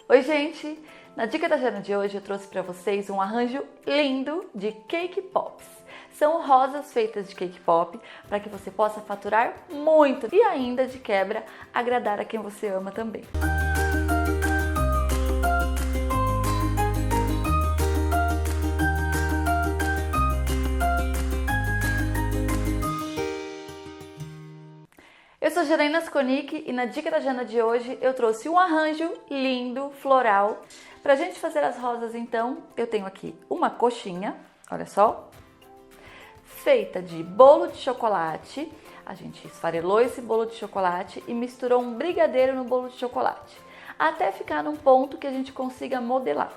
Oi, gente! Na dica da Jana de hoje eu trouxe para vocês um arranjo lindo de cake pops. São rosas feitas de cake pop para que você possa faturar muito e ainda de quebra agradar a quem você ama também. Eu sou Janaína Skonik e na dica da Jana de hoje eu trouxe um arranjo lindo, floral. Pra gente fazer as rosas então, eu tenho aqui uma coxinha, olha só, feita de bolo de chocolate. A gente esfarelou esse bolo de chocolate e misturou um brigadeiro no bolo de chocolate, até ficar num ponto que a gente consiga modelar.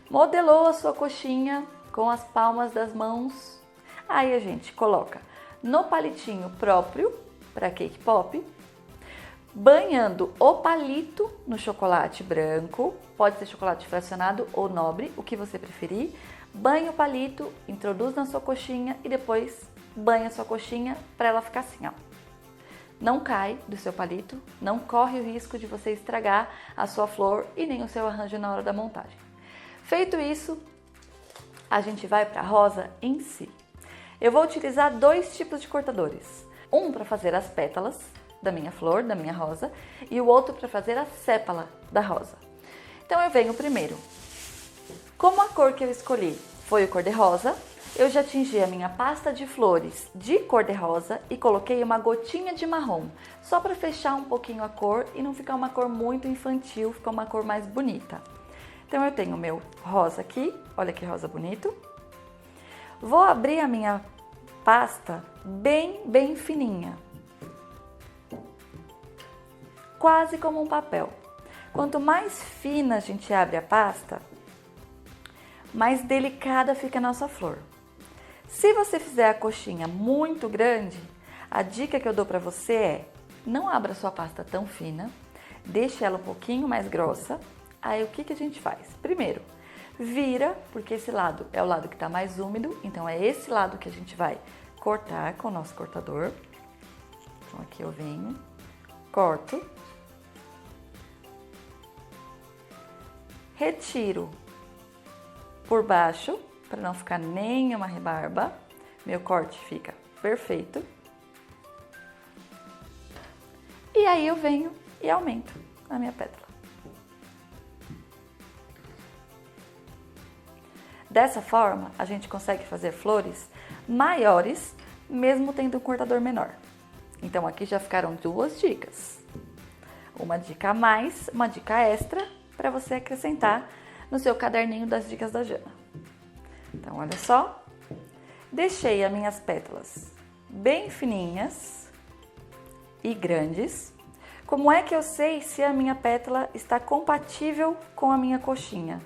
Modelou a sua coxinha com as palmas das mãos, aí a gente coloca no palitinho próprio para cake pop, banhando o palito no chocolate branco, pode ser chocolate fracionado ou nobre, o que você preferir. Banha o palito, introduz na sua coxinha e depois banha a sua coxinha para ela ficar assim, ó. Não cai do seu palito, não corre o risco de você estragar a sua flor e nem o seu arranjo na hora da montagem. Feito isso, a gente vai para a rosa em si. Eu vou utilizar dois tipos de cortadores. Um para fazer as pétalas da minha flor, da minha rosa, e o outro para fazer a sépala da rosa. Então eu venho primeiro. Como a cor que eu escolhi foi o cor-de-rosa, eu já tingi a minha pasta de flores de cor-de-rosa e coloquei uma gotinha de marrom, só para fechar um pouquinho a cor e não ficar uma cor muito infantil, ficar uma cor mais bonita. Então eu tenho o meu rosa aqui, olha que rosa bonito. Vou abrir a minha pasta bem fininha, quase como um papel. Quanto mais fina a gente abre a pasta, mais delicada fica a nossa flor. Se você fizer a coxinha muito grande, a dica que eu dou para você é: não abra sua pasta tão fina, deixe ela um pouquinho mais grossa. Aí o que a gente faz? Primeiro, vira, porque esse lado é o lado que está mais úmido, então é esse lado que a gente vai cortar com o nosso cortador. Então aqui eu venho, corto, retiro por baixo, para não ficar nenhuma rebarba. Meu corte fica perfeito. E aí eu venho e aumento a minha pétala. Dessa forma, a gente consegue fazer flores maiores, mesmo tendo um cortador menor. Então aqui já ficaram duas dicas. Uma dica a mais, uma dica extra, para você acrescentar no seu caderninho das dicas da Jana. Então, olha só. Deixei as minhas pétalas bem fininhas e grandes. Como é que eu sei se a minha pétala está compatível com a minha coxinha?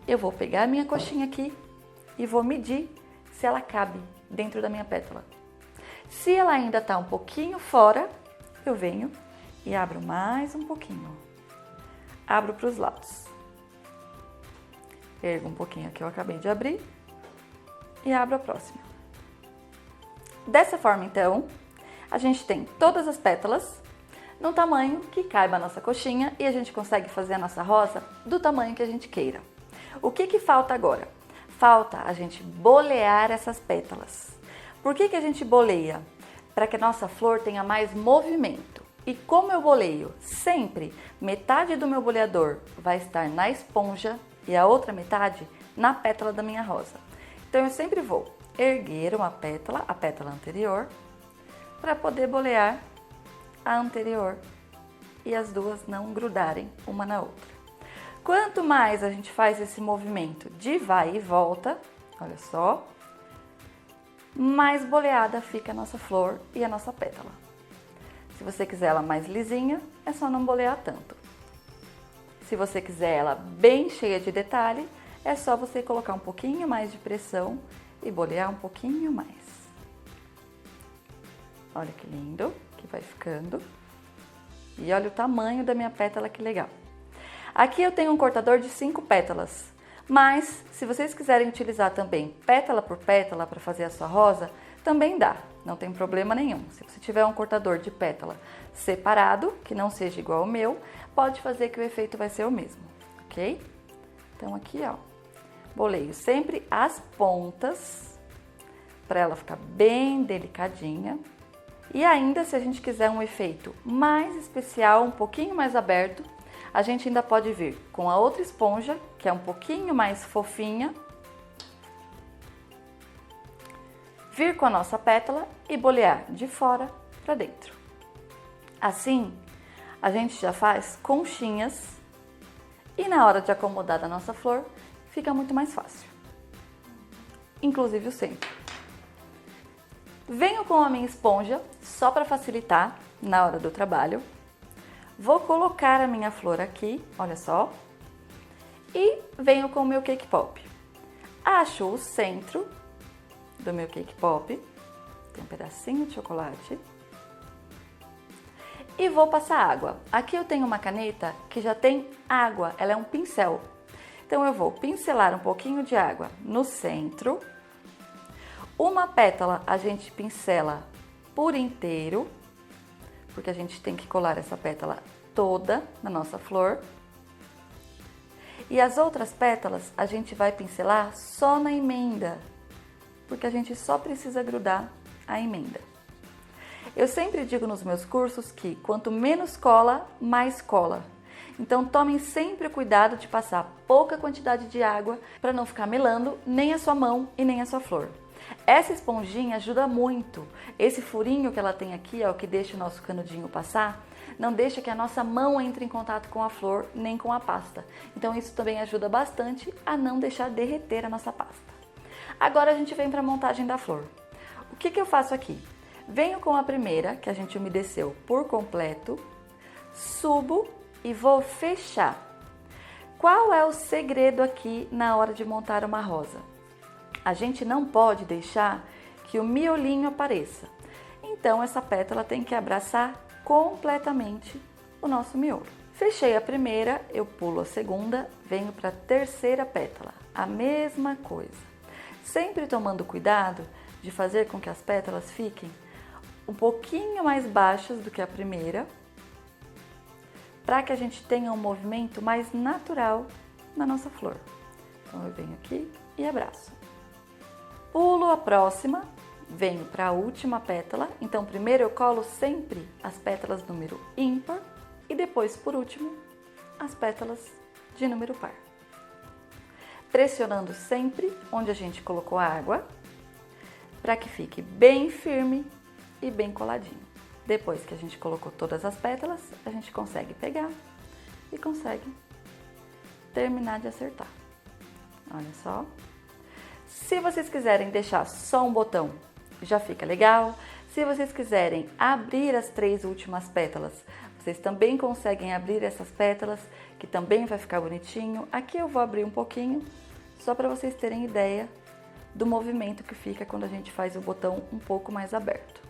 Eu vou pegar a minha coxinha aqui e vou medir se ela cabe dentro da minha pétala. Se ela ainda está um pouquinho fora, eu venho e abro mais um pouquinho. Abro para os lados. Ergo um pouquinho a que eu acabei de abrir e abro a próxima. Dessa forma, então, a gente tem todas as pétalas no tamanho que caiba a nossa coxinha e a gente consegue fazer a nossa rosa do tamanho que a gente queira. O que falta agora? Falta a gente bolear essas pétalas. Por que a gente boleia? Para que a nossa flor tenha mais movimento. E como eu boleio? Sempre metade do meu boleador vai estar na esponja e a outra metade na pétala da minha rosa. Então eu sempre vou erguer uma pétala, a pétala anterior, para poder bolear a anterior e as duas não grudarem uma na outra. Quanto mais a gente faz esse movimento de vai e volta, olha só, mais boleada fica a nossa flor e a nossa pétala. Se você quiser ela mais lisinha, é só não bolear tanto. Se você quiser ela bem cheia de detalhe, é só você colocar um pouquinho mais de pressão e bolear um pouquinho mais. Olha que lindo que vai ficando. E olha o tamanho da minha pétala, que legal. Aqui eu tenho um cortador de 5 pétalas, mas se vocês quiserem utilizar também pétala por pétala para fazer a sua rosa, também dá, não tem problema nenhum. Se você tiver um cortador de pétala separado, que não seja igual ao meu, pode fazer que o efeito vai ser o mesmo, ok? Então aqui, ó, boleio sempre as pontas para ela ficar bem delicadinha. E ainda, se a gente quiser um efeito mais especial, um pouquinho mais aberto, a gente ainda pode vir com a outra esponja, que é um pouquinho mais fofinha, vir com a nossa pétala e bolear de fora para dentro. Assim, a gente já faz conchinhas e na hora de acomodar da nossa flor, fica muito mais fácil. Inclusive o centro. Venho com a minha esponja, só para facilitar na hora do trabalho. Vou colocar a minha flor aqui, olha só. E venho com o meu cake pop. Acho o centro do meu cake pop. Tem um pedacinho de chocolate. E vou passar água. Aqui eu tenho uma caneta que já tem água, ela é um pincel. Então eu vou pincelar um pouquinho de água no centro. Uma pétala a gente pincela por inteiro, porque a gente tem que colar essa pétala toda na nossa flor. E as outras pétalas a gente vai pincelar só na emenda, porque a gente só precisa grudar a emenda. Eu sempre digo nos meus cursos que quanto menos cola, mais cola. Então tomem sempre o cuidado de passar pouca quantidade de água para não ficar melando nem a sua mão e nem a sua flor. Essa esponjinha ajuda muito. Esse furinho que ela tem aqui, ó, que deixa o nosso canudinho passar, não deixa que a nossa mão entre em contato com a flor nem com a pasta. Então isso também ajuda bastante a não deixar derreter a nossa pasta. Agora a gente vem para a montagem da flor. O que eu faço aqui? Venho com a primeira, que a gente umedeceu por completo, subo e vou fechar. Qual é o segredo aqui na hora de montar uma rosa? A gente não pode deixar que o miolinho apareça. Então essa pétala tem que abraçar completamente o nosso miolo. Fechei a primeira, eu pulo a segunda, venho para a terceira pétala. A mesma coisa. Sempre tomando cuidado de fazer com que as pétalas fiquem um pouquinho mais baixas do que a primeira, para que a gente tenha um movimento mais natural na nossa flor. Então eu venho aqui e abraço. Pulo a próxima, venho para a última pétala. Então primeiro eu colo sempre as pétalas número ímpar e depois, por último, as pétalas de número par. Pressionando sempre onde a gente colocou a água, para que fique bem firme e bem coladinho. Depois que a gente colocou todas as pétalas, a gente consegue pegar e consegue terminar de acertar. Olha só. Se vocês quiserem deixar só um botão, já fica legal. Se vocês quiserem abrir as 3 últimas pétalas, vocês também conseguem abrir essas pétalas, que também vai ficar bonitinho. Aqui eu vou abrir um pouquinho, só para vocês terem ideia do movimento que fica quando a gente faz o botão um pouco mais aberto.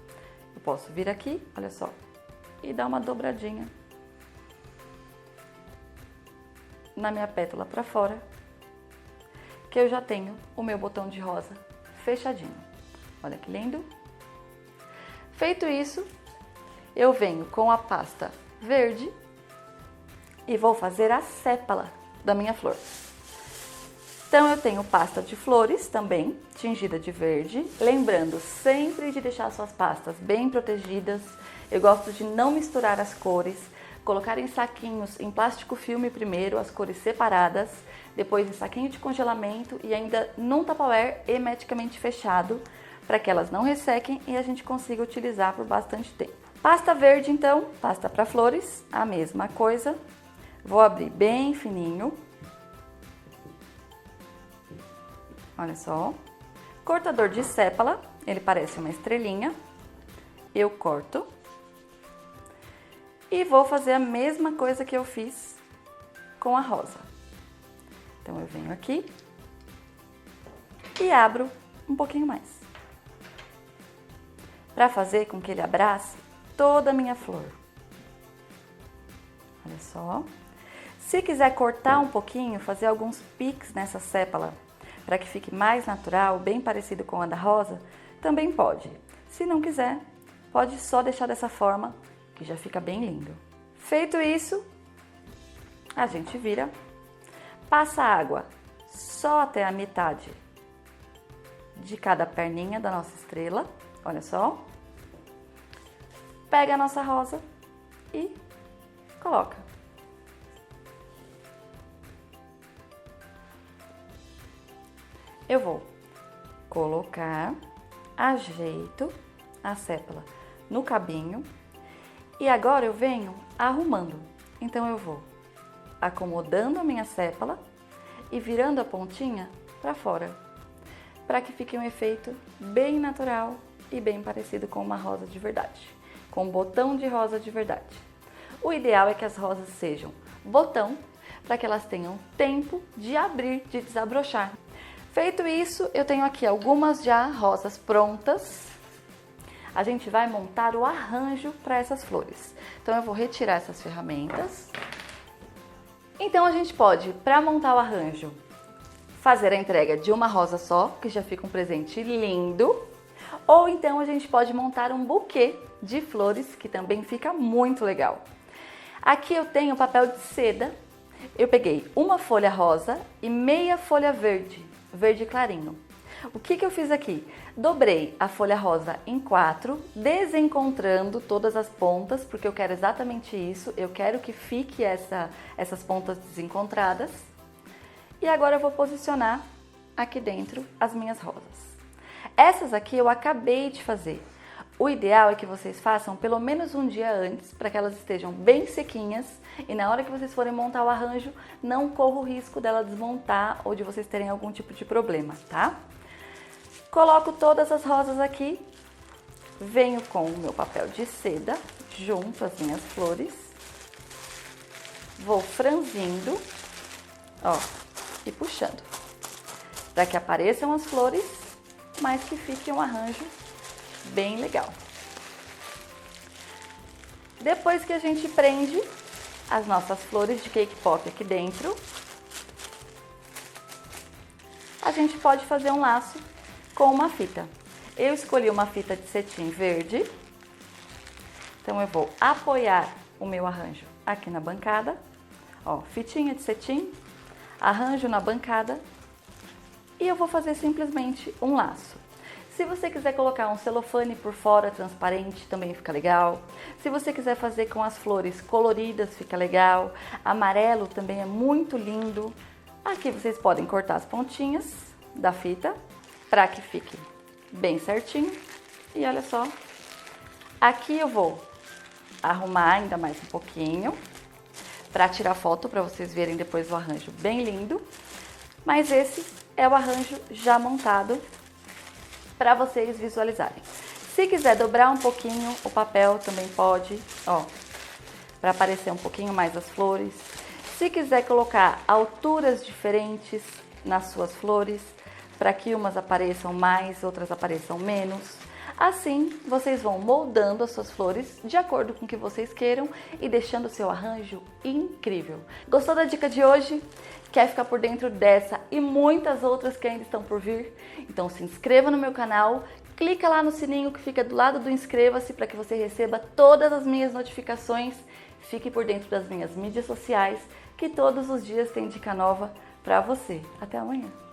Eu posso vir aqui, olha só, e dar uma dobradinha na minha pétala para fora, que eu já tenho o meu botão de rosa fechadinho. Olha que lindo! Feito isso, eu venho com a pasta verde e vou fazer a sépala da minha flor. Então eu tenho pasta de flores também, tingida de verde, lembrando sempre de deixar suas pastas bem protegidas. Eu gosto de não misturar as cores, colocar em saquinhos em plástico filme primeiro, as cores separadas, depois em saquinho de congelamento e ainda num Tupperware hermeticamente fechado, para que elas não ressequem e a gente consiga utilizar por bastante tempo. Pasta verde então, pasta para flores, a mesma coisa. Vou abrir bem fininho. Olha só. Cortador de sépala, ele parece uma estrelinha. Eu corto. E vou fazer a mesma coisa que eu fiz com a rosa. Então eu venho aqui e abro um pouquinho mais, para fazer com que ele abrace toda a minha flor. Olha só. Se quiser cortar um pouquinho, fazer alguns piques nessa sépala, para que fique mais natural, bem parecido com a da rosa, também pode. Se não quiser, pode só deixar dessa forma, que já fica bem lindo. Feito isso, a gente vira, passa água só até a metade de cada perninha da nossa estrela, olha só. Pega a nossa rosa e coloca. Eu vou colocar, ajeito a sépala no cabinho e agora eu venho arrumando. Então eu vou acomodando a minha sépala e virando a pontinha para fora, para que fique um efeito bem natural e bem parecido com uma rosa de verdade, com um botão de rosa de verdade. O ideal é que as rosas sejam botão, para que elas tenham tempo de abrir, de desabrochar. Feito isso, eu tenho aqui algumas já rosas prontas. A gente vai montar o arranjo para essas flores. Então eu vou retirar essas ferramentas. Então a gente pode, para montar o arranjo, fazer a entrega de uma rosa só, que já fica um presente lindo. Ou então a gente pode montar um buquê de flores, que também fica muito legal. Aqui eu tenho papel de seda. Eu peguei uma folha rosa e meia folha verde, verde clarinho. O que eu fiz aqui? Dobrei a folha rosa em 4, desencontrando todas as pontas, porque eu quero exatamente isso. Eu quero que fique essas pontas desencontradas. E agora eu vou posicionar aqui dentro as minhas rosas. Essas aqui eu acabei de fazer. O ideal é que vocês façam pelo menos um dia antes, para que elas estejam bem sequinhas e na hora que vocês forem montar o arranjo, não corra o risco dela desmontar ou de vocês terem algum tipo de problema, tá? Coloco todas as rosas aqui, venho com o meu papel de seda junto às minhas flores, vou franzindo, ó, e puxando, para que apareçam as flores, mas que fique um arranjo bem legal. Depois que a gente prende as nossas flores de cake pop aqui dentro, a gente pode fazer um laço com uma fita. Eu escolhi uma fita de cetim verde, então eu vou apoiar o meu arranjo aqui na bancada, ó, fitinha de cetim, arranjo na bancada e eu vou fazer simplesmente um laço. Se você quiser colocar um celofane por fora transparente, também fica legal. Se você quiser fazer com as flores coloridas, fica legal. Amarelo também é muito lindo. Aqui vocês podem cortar as pontinhas da fita para que fique bem certinho. E olha só, aqui eu vou arrumar ainda mais um pouquinho para tirar foto para vocês verem depois o arranjo bem lindo. Mas esse é o arranjo já montado para vocês visualizarem. Se quiser dobrar um pouquinho o papel também pode, ó, para aparecer um pouquinho mais as flores. Se quiser colocar alturas diferentes nas suas flores, para que umas apareçam mais, outras apareçam menos. Assim, vocês vão moldando as suas flores de acordo com o que vocês queiram e deixando o seu arranjo incrível. Gostou da dica de hoje? Quer ficar por dentro dessa e muitas outras que ainda estão por vir? Então se inscreva no meu canal, clica lá no sininho que fica do lado do inscreva-se para que você receba todas as minhas notificações. Fique por dentro das minhas mídias sociais, que todos os dias tem dica nova para você. Até amanhã!